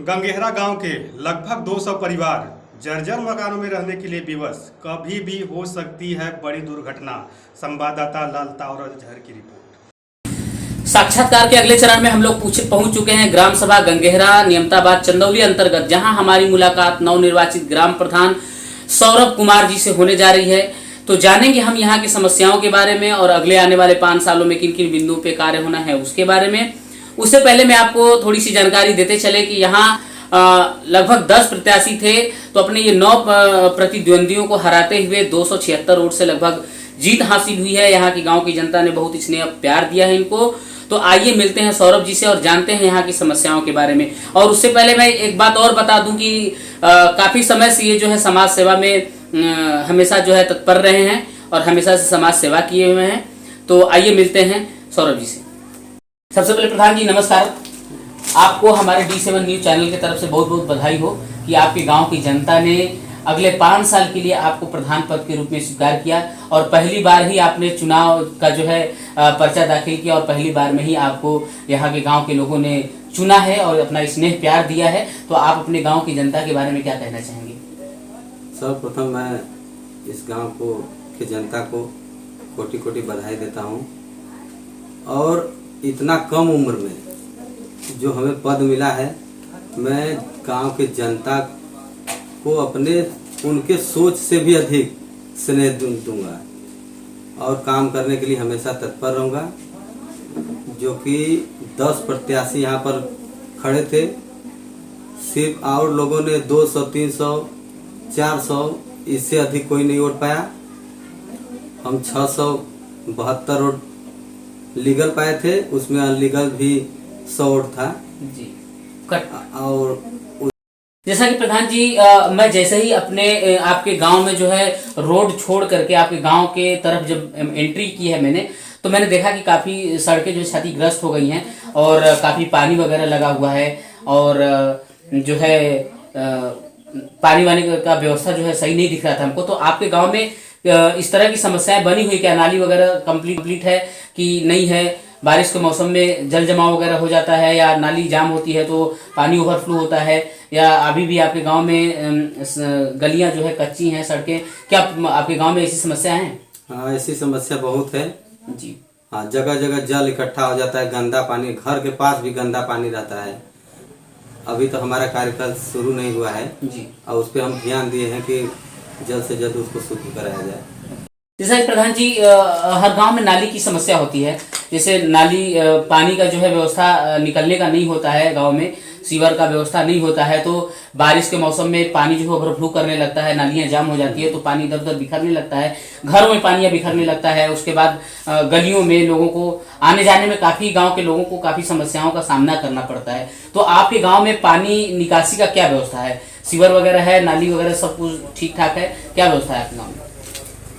गंगेहरा गांव के लगभग 200 परिवार जर्जर मकानों में रहने के लिए विवश। कभी भी हो सकती है बड़ी दुर्घटना। संवाददाता लाल तावर जहर की रिपोर्ट। साक्षात्कार के अगले चरण में हम लोग पहुंच चुके हैं ग्राम सभा गंगेहरा नियमताबाद चंदौली अंतर्गत, जहां हमारी मुलाकात नवनिर्वाचित ग्राम प्रधान सौरभ कुमार जी से होने जा रही है। तो जानेंगे हम यहाँ की समस्याओं के बारे में और अगले आने वाले 5 सालों में किन किन बिंदुओं पे कार्य होना है उसके बारे में। उससे पहले मैं आपको थोड़ी सी जानकारी देते चले कि यहाँ लगभग 10 प्रत्याशी थे, तो अपने ये 9 प्रतिद्वंदियों को हराते हुए 276 वोट से लगभग जीत हासिल हुई है। यहाँ की गांव की जनता ने बहुत स्नेह प्यार दिया है इनको। तो आइए मिलते हैं सौरभ जी से और जानते हैं यहाँ की समस्याओं के बारे में। और उससे पहले मैं एक बात और बता दूं कि काफी समय से ये जो है समाज सेवा में हमेशा जो है तत्पर रहे हैं और हमेशा से समाज सेवा किए हुए हैं। तो आइए मिलते हैं सौरभ जी से। सबसे पहले प्रधान जी नमस्कार, आपको हमारे D7 न्यूज चैनल की तरफ से बहुत बहुत बधाई हो कि आपके गांव की जनता ने अगले 5 साल के लिए आपको प्रधान पद के रूप में स्वीकार किया और पहली बार ही आपने चुनाव का जो है पर्चा दाखिल किया और पहली बार में ही आपको यहाँ के गांव के लोगों ने चुना है और अपना स्नेह प्यार दिया है। तो आप अपने गांव की जनता के बारे में क्या कहना चाहेंगे? सर्वप्रथम मैं इस गांव को की जनता को कोटि कोटि बधाई देता हूं और इतना कम उम्र में जो हमें पद मिला है, मैं गांव के जनता को अपने उनके सोच से भी अधिक स्नेह दूंगा और काम करने के लिए हमेशा तत्पर रहूंगा। जो कि 10 प्रत्याशी यहाँ पर खड़े थे, सिर्फ और लोगों ने 200, 300, 400, इससे अधिक कोई नहीं वोट पाया। हम 672 वोट लीगल पाए थे, उसमें अनलीगल भी 100 वोट था जी। और जैसा कि प्रधान जी मैं जैसे ही अपने आपके गांव में जो है रोड छोड़ करके आपके गांव के तरफ जब एंट्री की है मैंने, तो मैंने देखा कि काफी सड़कें जो क्षतिग्रस्त हो गई हैं और काफी पानी वगैरह लगा हुआ है और जो है पानी वानी का व्यवस्था जो है सही नहीं दिख रहा था हमको। तो आपके गांव में इस तरह की समस्याएं बनी हुई क्या? नाली वगैरह कंप्लीट है कि नहीं है? बारिश के मौसम में जल जमाव वगैरह हो जाता है या नाली जाम होती है तो पानी ओवरफ्लो होता है, या अभी भी आपके गांव में गलियां जो है कच्ची हैं, सड़कें, क्या आपके गांव में ऐसी समस्या है? हाँ, ऐसी समस्या बहुत है जी। हाँ, जगह जगह जल इकट्ठा हो जाता है, गंदा पानी, घर के पास भी गंदा पानी रहता है। अभी तो हमारा कार्यकाल शुरू नहीं हुआ है जी, और उस पर हम ध्यान दिए हैं कि जल्द से जल्द उसको शुद्ध कराया जाए। जैसा कि प्रधान जी हर गांव में नाली की समस्या होती है, जैसे नाली पानी का जो है व्यवस्था निकलने का नहीं होता है, गांव में सीवर का व्यवस्था नहीं होता है, तो बारिश के मौसम में पानी जो है ओवरफ्लो करने लगता है, नालियां जाम हो जाती है तो पानी इधर उधर बिखरने लगता है, घरों में पानी बिखरने लगता है। उसके बाद गलियों में लोगों को आने जाने में काफी गाँव के लोगों को काफी समस्याओं का सामना करना पड़ता है। तो आपके गाँव में पानी निकासी का क्या व्यवस्था है? सीवर वगैरह है, नाली वगैरह सब कुछ ठीक ठाक है? क्या व्यवस्था है आपके गाँव में?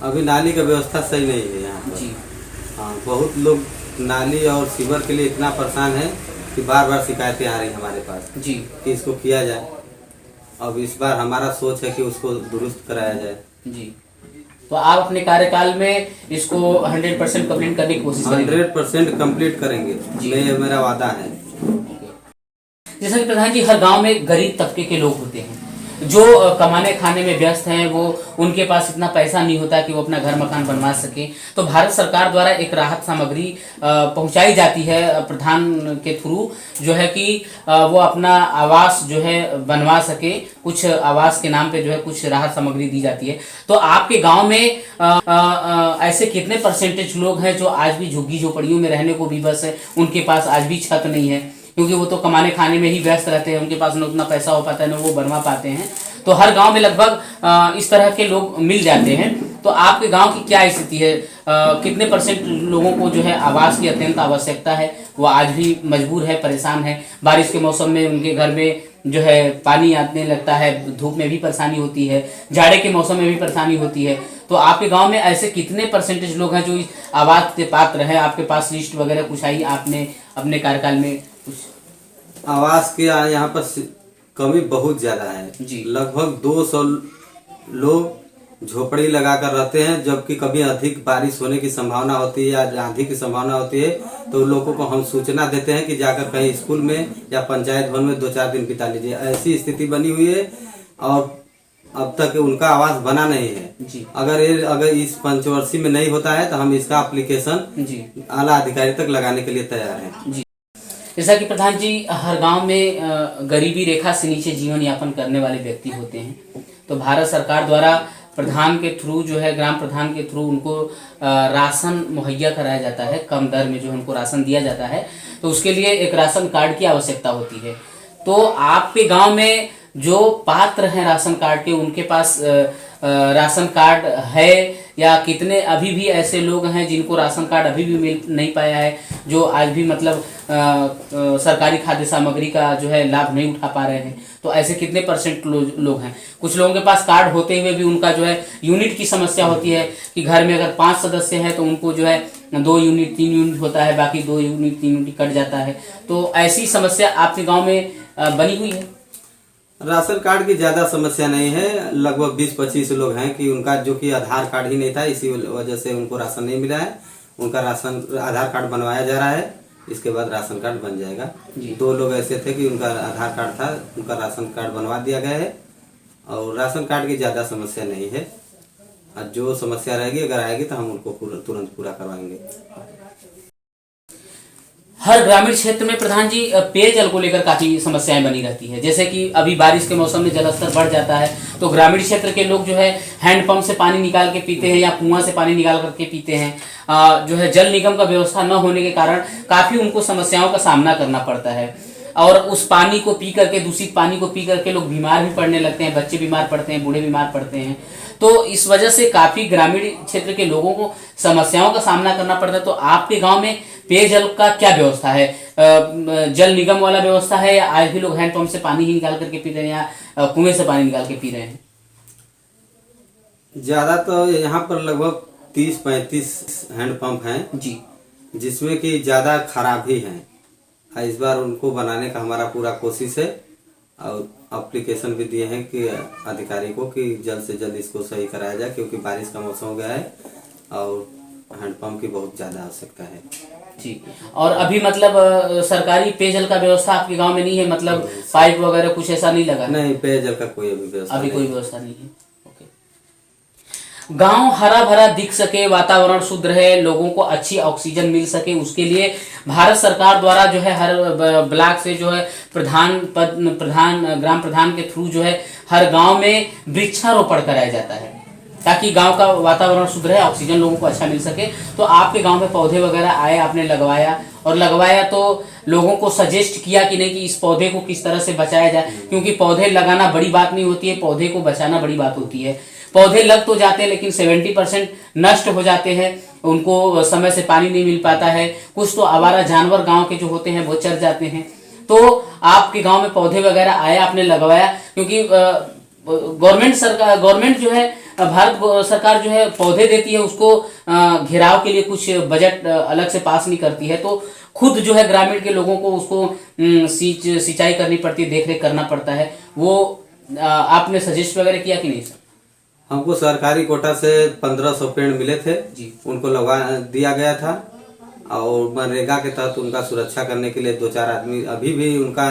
अभी नाली का व्यवस्था सही नहीं है यहाँ पर। जी हाँ, बहुत लोग नाली और सीवर के लिए इतना परेशान है कि बार बार शिकायतें आ रही हैं हमारे पास जी कि इसको किया जाए। अब इस बार हमारा सोच है कि उसको दुरुस्त कराया जाए। जी। तो आप अपने कार्यकाल में इसको 100% कंप्लीट करने की कोशिश करेंगे? 100% कंप्लीट करेंगे, ये मेरा वादा है। जैसा कि प्रधान जी हर गांव में गरीब तबके के लोग होते हैं जो कमाने खाने में व्यस्त हैं, वो उनके पास इतना पैसा नहीं होता कि वो अपना घर मकान बनवा सके। तो भारत सरकार द्वारा एक राहत सामग्री पहुंचाई जाती है प्रधान के थ्रू, जो है कि वो अपना आवास जो है बनवा सके। कुछ आवास के नाम पे जो है कुछ राहत सामग्री दी जाती है। तो आपके गांव में ऐसे कितने परसेंटेज लोग हैं जो आज भी झुग्गी झोपड़ियों में रहने को भी बस है, उनके पास आज भी छत नहीं है, क्योंकि वो तो कमाने खाने में ही व्यस्त रहते हैं, उनके पास न उतना पैसा हो पाता है न वो बनवा पाते हैं। तो हर गांव में लगभग इस तरह के लोग मिल जाते हैं। तो आपके गांव की क्या स्थिति है? कितने परसेंट लोगों को जो है आवास की अत्यंत आवश्यकता है, वो आज भी मजबूर है, परेशान है? बारिश के मौसम में उनके घर में जो है पानी आने लगता है, धूप में भी परेशानी होती है, जाड़े के मौसम में भी परेशानी होती है। तो आपके गांव में ऐसे कितने परसेंटेज लोग हैं जो इस आवास के पात्र हैं? आपके पास लिस्ट वगैरह कुछ आई आपने अपने कार्यकाल में? कुछ आवास के यहाँ पर कमी बहुत ज्यादा है जी। लगभग 200 लोग झोपड़ी लगाकर रहते हैं। जबकि कभी अधिक बारिश होने की संभावना होती है या आंधी की संभावना होती है तो लोगों को हम सूचना देते हैं कि जाकर कहीं स्कूल में या पंचायत भवन में 2-4 दिन बिता लीजिए। ऐसी स्थिति बनी हुई है और अब तक उनका आवास बना नहीं है जी। अगर इस पंचवर्षीय में नहीं होता है तो हम इसका एप्लीकेशन जी आला अधिकारी तक लगाने के लिए तैयार हैं। जी। जैसा कि प्रधान जी, हर गांव में गरीबी रेखा से नीचे जीवन यापन करने वाले व्यक्ति होते हैं, तो भारत सरकार द्वारा प्रधान के थ्रू जो है, ग्राम प्रधान के थ्रू उनको राशन मुहैया कराया जाता है, कम दर में जो उनको राशन दिया जाता है। तो उसके लिए एक राशन कार्ड की आवश्यकता होती है। तो आपके गांव में जो पात्र हैं राशन कार्ड के, उनके पास राशन कार्ड है या कितने अभी भी ऐसे लोग हैं जिनको राशन कार्ड अभी भी मिल नहीं पाया है, जो आज भी मतलब सरकारी खाद्य सामग्री का जो है लाभ नहीं उठा पा रहे हैं? तो ऐसे कितने % लोग हैं? कुछ लोगों के पास कार्ड होते हुए भी उनका जो है यूनिट की समस्या होती है कि घर में अगर 5 सदस्य हैं तो उनको जो है 2 यूनिट 3 यूनिट होता है, बाकी 2 यूनिट 3 यूनिट कट जाता है। तो ऐसी समस्या आपके गाँव में बनी हुई है? राशन कार्ड की ज्यादा समस्या नहीं है। लगभग 20-25 लोग हैं कि उनका जो कि आधार कार्ड ही नहीं था, इसी वजह से उनको राशन नहीं मिला है। उनका राशन आधार कार्ड बनवाया जा रहा है, इसके बाद राशन कार्ड बन जाएगा। 2 लोग ऐसे थे कि उनका आधार कार्ड था, उनका राशन कार्ड बनवा दिया गया है और राशन कार्ड की ज्यादा समस्या नहीं है। और जो समस्या रहेगी अगर आएगी तो हम उनको तुरंत पूरा करवाएंगे। हर ग्रामीण क्षेत्र में प्रधान जी पेयजल को लेकर काफी समस्याएं बनी रहती है। जैसे कि अभी बारिश के मौसम में जलस्तर बढ़ जाता है तो ग्रामीण क्षेत्र के लोग जो है हैंडपंप से पानी निकाल के पीते हैं या कुआं से पानी निकाल करके पीते हैं। जो है जल निगम का व्यवस्था न होने के कारण काफी उनको समस्याओं का सामना करना पड़ता है और उस पानी को पी करके, दूषित पानी को पी करके लोग बीमार भी पड़ने लगते हैं, बच्चे बीमार पड़ते हैं, बूढ़े बीमार पड़ते हैं। तो इस वजह से काफी ग्रामीण क्षेत्र के लोगों को समस्याओं का सामना करना पड़ता है। तो आपके गांव में पेयजल का क्या व्यवस्था है? जल निगम वाला व्यवस्था है या आज भी लोग हैंडपंप से पानी ही निकाल करके पी रहे हैं या कुएं से पानी निकाल के पी रहे हैं? ज्यादा तो यहाँ पर लगभग 30-35 हैंडपंप हैं जी, जिसमें कि ज्यादा खराब ही हैं। इस बार उनको बनाने का हमारा पूरा कोशिश है और एप्लीकेशन भी दिए हैं कि अधिकारी को कि जल्द से जल्द इसको सही कराया जाए, क्योंकि बारिश का मौसम हो गया है और हैंडपंप की बहुत ज्यादा आवश्यकता है। जी। और अभी मतलब सरकारी पेयजल का व्यवस्था आपके गांव में नहीं है? मतलब पाइप वगैरह कुछ ऐसा नहीं लगा? नहीं, पेयजल का कोई अभी व्यवस्था अभी कोई व्यवस्था नहीं है। गांव हरा भरा दिख सके, वातावरण शुद्ध रहे, लोगों को अच्छी ऑक्सीजन मिल सके, उसके लिए भारत सरकार द्वारा जो है हर ब्लॉक से जो है ग्राम प्रधान के थ्रू जो है हर गांव में वृक्षारोपण कराया जाता है ताकि गांव का वातावरण शुद्ध रहे, ऑक्सीजन लोगों को अच्छा मिल सके। तो आपके गांव में पौधे वगैरह आए, आपने लगवाया तो लोगों को सजेस्ट किया कि नहीं कि इस पौधे को किस तरह से बचाया जाए? क्योंकि पौधे लगाना बड़ी बात नहीं होती है, पौधे को बचाना बड़ी बात होती है। पौधे लग तो जाते हैं लेकिन 70% नष्ट हो जाते हैं, उनको समय से पानी नहीं मिल पाता है। कुछ तो आवारा जानवर गांव के जो होते हैं वो चर जाते हैं। तो आपके गांव में पौधे वगैरह आए, आपने लगवाया, क्योंकि गवर्नमेंट जो है, भारत सरकार जो है पौधे देती है, उसको घेराव के लिए कुछ बजट अलग से पास नहीं करती है। तो खुद जो है ग्रामीण के लोगों को उसको सिंचाई करनी पड़ती है, देखरेख करना पड़ता है। वो आपने सजेस्ट वगैरह किया कि नहीं सर? हमको सरकारी कोटा से 1500 पेड़ मिले थे जी, उनको लगा दिया गया था और मनरेगा के तहत उनका सुरक्षा करने के लिए 2-4 आदमी अभी भी उनका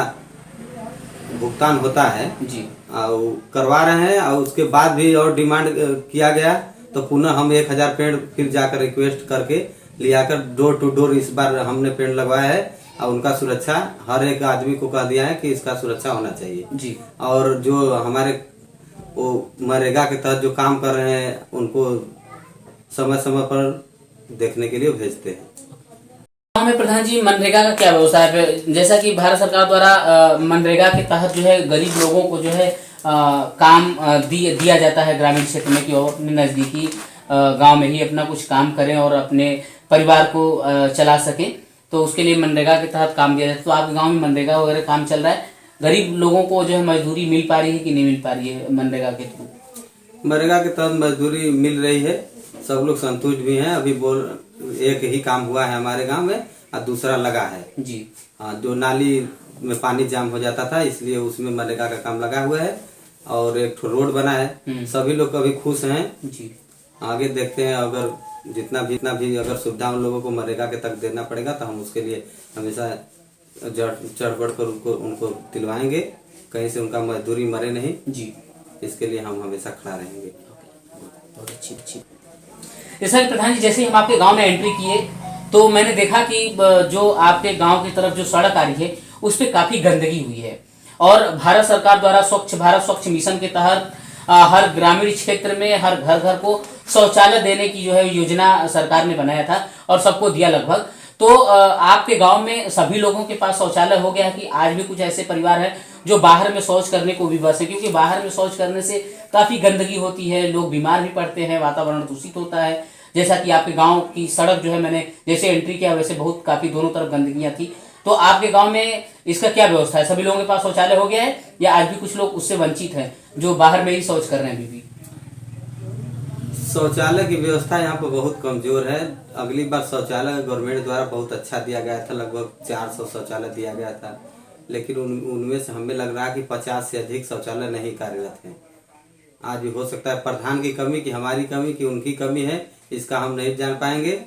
भुगतान होता है जी, और करवा रहे हैं। और उसके बाद भी और डिमांड किया गया तो पुनः हम 1000 पेड़ फिर जाकर रिक्वेस्ट करके लियाकर डोर टू डोर इस बार हमने पेड़ लगवाया है और उनका सुरक्षा हर एक आदमी को कह दिया है कि इसका सुरक्षा होना चाहिए जी। और जो हमारे वो मनरेगा के तहत जो काम कर रहे हैं उनको समय समय पर देखने के लिए भेजते हैं। हमें प्रधान जी मनरेगा का क्या व्यवस्था है? जैसा कि भारत सरकार द्वारा मनरेगा के तहत जो है गरीब लोगों को जो है काम दिया जाता है ग्रामीण क्षेत्र में कि वो अपने नज़दीकी गांव में ही अपना कुछ काम करें और अपने परिवार को चला सकें। तो उसके लिए मनरेगा के तहत काम दिया जाता है। तो आपके गाँव में मनरेगा वगैरह काम चल रहा है? गरीब लोगों को जो है मजदूरी मिल पा रही है कि नहीं मिल पा रही है मनरेगा के थ्रू? मनरेगा के तहत मजदूरी मिल रही है, सब लोग संतुष्ट भी हैं। अभी एक ही काम हुआ है हमारे गांव में और दूसरा लगा है जी। हाँ, जो नाली में पानी जाम हो जाता था इसलिए उसमें मनरेगा का काम लगा हुआ है। और एक ठो रोड बना है। सभी लोग अभी खुश हैं। जी आगे देखते हैं, अगर जितना भी अगर सुविधा उन लोगों को मनरेगा के तक देना पड़ेगा तो हम उसके लिए हमेशा चढ़ बढ़ कर उनको दिलवाएंगे, कहीं से उनका मजदूरी मरे नहीं। जी इसके लिए हम हमेशा खड़ा रहेंगे। बहुत अच्छी। जैसा कि प्रधान जी, जैसे ही हम आपके गांव में एंट्री किए तो मैंने देखा कि जो आपके गांव की तरफ जो सड़क आ रही है उस पर काफी गंदगी हुई है, और भारत सरकार द्वारा स्वच्छ भारत स्वच्छ मिशन के तहत हर ग्रामीण क्षेत्र में हर घर घर को शौचालय देने की जो है योजना सरकार ने बनाया था और सबको दिया लगभग। तो आपके गांव में सभी लोगों के पास शौचालय हो गया है कि आज भी कुछ ऐसे परिवार हैं जो बाहर में शौच करने को विवश है? क्योंकि बाहर में शौच करने से काफी गंदगी होती है, लोग बीमार भी पड़ते हैं, वातावरण दूषित होता है। जैसा कि आपके गांव की सड़क जो है, मैंने जैसे एंट्री किया वैसे बहुत काफी दोनों तरफ गंदगियां थी। तो आपके गांव में इसका क्या व्यवस्था है? सभी लोगों के पास शौचालय हो गया है या आज भी कुछ लोग उससे वंचित हैं जो बाहर में ही शौच कर रहे हैं अभी भी? शौचालय की व्यवस्था यहाँ पर बहुत कमजोर है। अगली बार शौचालय गवर्नमेंट द्वारा बहुत अच्छा दिया गया था, लगभग 400 शौचालय दिया गया था, लेकिन उनमें से हमें लग रहा है कि 50 से अधिक शौचालय नहीं कार्यरत हैं। आज भी हो सकता है प्रधान की कमी, कि हमारी कमी, कि उनकी कमी है, इसका हम नहीं जान पाएंगे।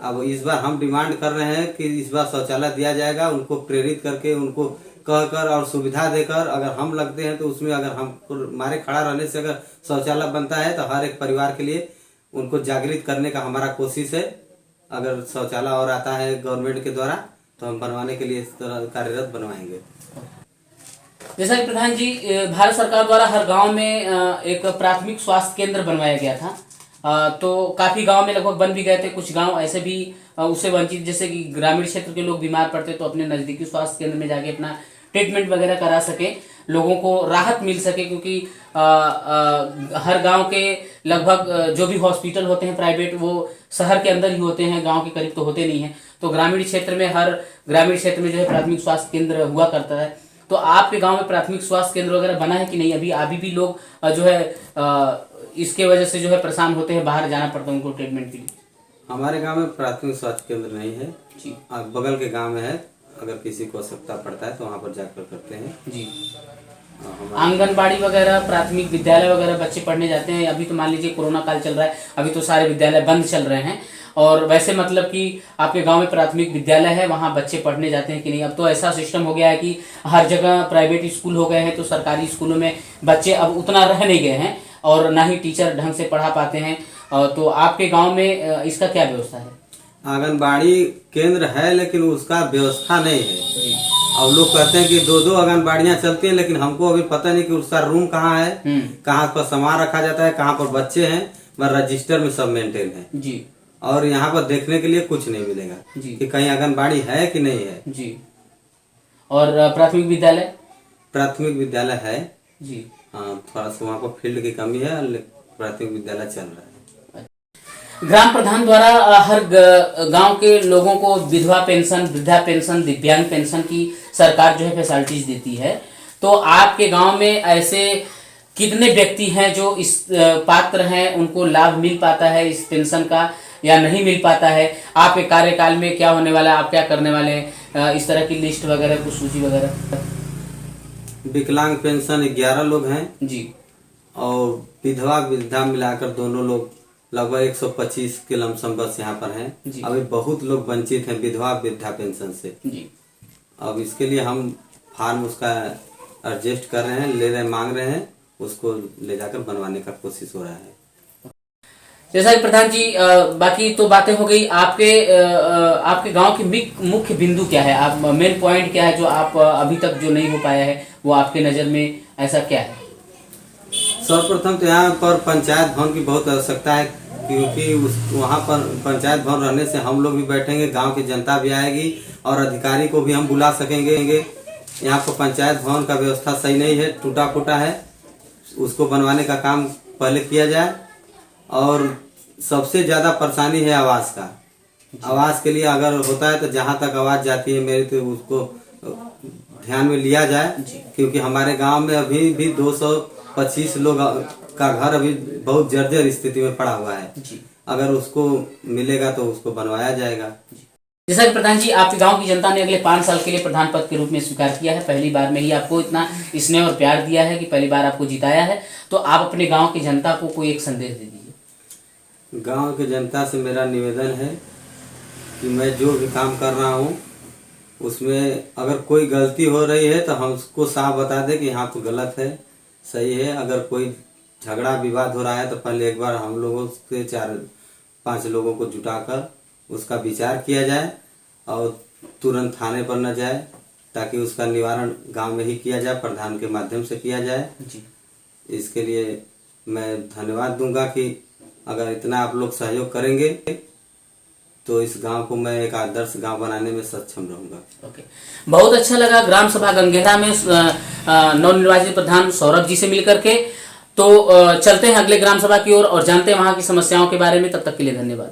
अब इस बार हम डिमांड कर रहे हैं कि इस बार शौचालय दिया जाएगा, उनको प्रेरित करके, उनको कहकर और सुविधा देकर अगर हम लगते हैं तो उसमें अगर हम हमारे खड़ा रहने से अगर शौचालय बनता है तो हर एक परिवार के लिए उनको जागृत करने का हमारा कोशिश है। अगर शौचालय और आता है गवर्नमेंट के द्वारा तो हम बनवाने के लिए इस तरह कार्यरत बनवाएंगे। जैसा कि प्रधान जी, भारत सरकार द्वारा हर गांव में एक प्राथमिक स्वास्थ्य केंद्र बनवाया गया था, तो काफी गांव में लगभग बन भी गए थे। कुछ गांव ऐसे भी उससे वंचित, जैसे कि ग्रामीण क्षेत्र के लोग बीमार पड़ते तो अपने नजदीकी स्वास्थ्य केंद्र में जाके अपना ट्रीटमेंट वगैरह करा सके, लोगों को राहत मिल सके। क्योंकि हर गांव के लगभग जो भी हॉस्पिटल होते हैं प्राइवेट, वो शहर के अंदर ही होते हैं, गांव के करीब तो होते नहीं हैं। तो ग्रामीण क्षेत्र में हर ग्रामीण क्षेत्र में जो है प्राथमिक स्वास्थ्य केंद्र हुआ करता है। तो आपके गांव में प्राथमिक स्वास्थ्य केंद्र वगैरह बना है कि नहीं? अभी भी लोग जो है इसके वजह से जो है परेशान होते हैं, बाहर जाना पड़ता है उनको ट्रीटमेंट के लिए। हमारे गांव में प्राथमिक स्वास्थ्य केंद्र नहीं है जी। बगल के गांव में है। अगर किसी को आवश्यकता पड़ता है तो वहाँ पर जाकर करते हैं जी। आंगनबाड़ी वगैरह, प्राथमिक विद्यालय वगैरह बच्चे पढ़ने जाते हैं? अभी तो मान लीजिए कोरोना काल चल रहा है, अभी तो सारे विद्यालय बंद चल रहे हैं। और वैसे मतलब कि आपके गांव में प्राथमिक विद्यालय है, वहाँ बच्चे पढ़ने जाते हैं कि नहीं? अब तो ऐसा सिस्टम हो गया है कि हर जगह प्राइवेट स्कूल हो गए हैं, तो सरकारी स्कूलों में बच्चे अब उतना रह नहीं गए हैं और ना ही टीचर ढंग से पढ़ा पाते हैं। तो आपके गांव में इसका क्या व्यवस्था है? आंगनबाड़ी केंद्र है लेकिन उसका व्यवस्था नहीं है। अब लोग कहते हैं कि 2-2 आंगनबाड़ियाँ चलती हैं, लेकिन हमको अभी पता नहीं कि उसका रूम कहाँ है, कहाँ पर सामान रखा जाता है, कहाँ पर बच्चे हैं। बस रजिस्टर में सब मेंटेन है जी। और यहाँ पर देखने के लिए कुछ नहीं मिलेगा जी। कि कहीं आंगनबाड़ी है कि नहीं है जी। और प्राथमिक विद्यालय? प्राथमिक विद्यालय है जी। हाँ, थोड़ा सा वहाँ पर फील्ड की कमी है, प्राथमिक विद्यालय चल रहा है। ग्राम प्रधान द्वारा हर गांव के लोगों को विधवा पेंशन, वृद्धा पेंशन, दिव्यांग पेंशन की सरकार जो है फैसिलिटीज देती है। तो आपके गांव में ऐसे कितने व्यक्ति हैं जो इस पात्र हैं, उनको लाभ मिल पाता है इस पेंशन का या नहीं मिल पाता है? आपके कार्यकाल में क्या होने वाला है, आप क्या करने वाले हैं? इस तरह की लिस्ट वगैरह, कुछ सूची वगैरह। विकलांग पेंशन 11 लोग हैं जी। और विधवा वृद्धा मिलाकर दोनों लोग लगभग 125 के लमसम बस यहाँ पर हैं। अभी बहुत लोग वंचित हैं विधवा वृद्धा पेंशन से जी। अब इसके लिए हम फॉर्म उसका एडजस्ट कर रहे हैं, ले रहे हैं, मांग रहे हैं, उसको ले जाकर बनवाने का कोशिश हो रहा है। जैसा कि प्रधान जी, बाकी तो बातें हो गई। आपके गांव की मुख्य बिंदु क्या है? आप मेन पॉइंट क्या है जो आप अभी तक जो नहीं हो पाया है, वो आपके नजर में ऐसा क्या है? सर्वप्रथम तो यहाँ पर पंचायत भवन की बहुत आवश्यकता है, क्योंकि वहाँ पर पंचायत भवन रहने से हम लोग भी बैठेंगे, गांव की जनता भी आएगी और अधिकारी को भी हम बुला सकेंगे। यहाँ पर पंचायत भवन का व्यवस्था सही नहीं है, टूटा फूटा है, उसको बनवाने का काम पहले किया जाए। और सबसे ज्यादा परेशानी है आवास का। आवास के लिए अगर होता है तो जहाँ तक आवाज जाती है मेरी, तो उसको ध्यान में लिया जाए, क्योंकि हमारे गांव में अभी भी 225 लोग का घर अभी बहुत जर्जर स्थिति में पड़ा हुआ है। अगर उसको मिलेगा तो उसको बनवाया जाएगा। जैसा कि प्रधान जी आपके गांव की जनता ने अगले 5 साल के लिए प्रधान पद के रूप में स्वीकार किया है, पहली बार में ही आपको इतना स्नेह और प्यार दिया है कि पहली बार आपको जिताया है, तो आप अपने गांव की जनता को कोई एक संदेश दे दीजिए। गांव की जनता से मेरा निवेदन है कि मैं जो भी काम कर रहा हूँ उसमें अगर कोई गलती हो रही है तो हमको साफ बता दे कि यहाँ तो गलत है, सही है। अगर कोई झगड़ा विवाद हो रहा है तो पहले एक बार हम लोगों से 4-5 लोगों को जुटाकर उसका विचार किया जाए और तुरंत थाने पर न जाए, ताकि उसका निवारण गांव में ही किया जाए, प्रधान के माध्यम से किया जाए जी। इसके लिए मैं धन्यवाद दूंगा कि अगर इतना आप लोग सहयोग करेंगे तो इस गांव को मैं एक आदर्श गांव बनाने में सक्षम रहूंगा। ओके, बहुत अच्छा लगा ग्राम सभा गंगेहरा में नवनिर्वाचित प्रधान सौरभ जी से मिलकर के। तो चलते हैं अगले ग्राम सभा की ओर और जानते हैं वहां की समस्याओं के बारे में। तब तक के लिए धन्यवाद।